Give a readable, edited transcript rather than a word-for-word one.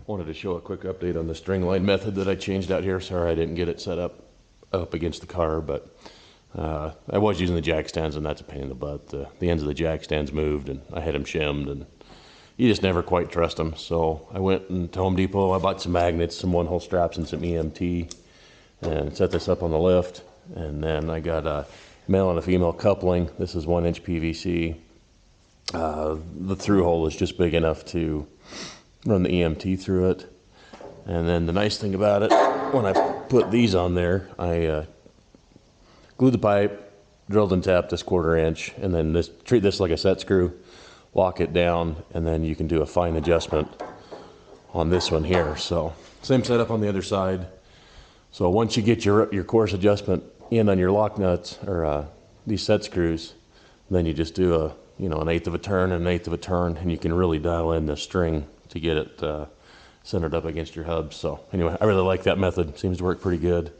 Wanted to show a quick update on the string line method that I changed out here. Sorry I didn't get it set up against the car, but I was using the jack stands, and that's a pain in the butt. The ends of the jack stands moved, and I had them shimmed, and you just never quite trust them. So I went to Home Depot. I bought some magnets, some one-hole straps, and some EMT, and set this up on the lift. And then I got a male and a female coupling. This is 1-inch PVC. The through hole is just big enough to run the EMT through it. And then the nice thing about it, when I put these on there, I glued the pipe, drilled and tapped this 1/4 inch, and then treat this like a set screw, lock it down, and then you can do a fine adjustment on this one here. So same setup on the other side. So once you get your course adjustment in on your lock nuts or these set screws, then you just do an 1/8 of a turn and an 1/8 of a turn, and you can really dial in the string to get it centered up against your hub. So anyway, I really like that method. Seems to work pretty good.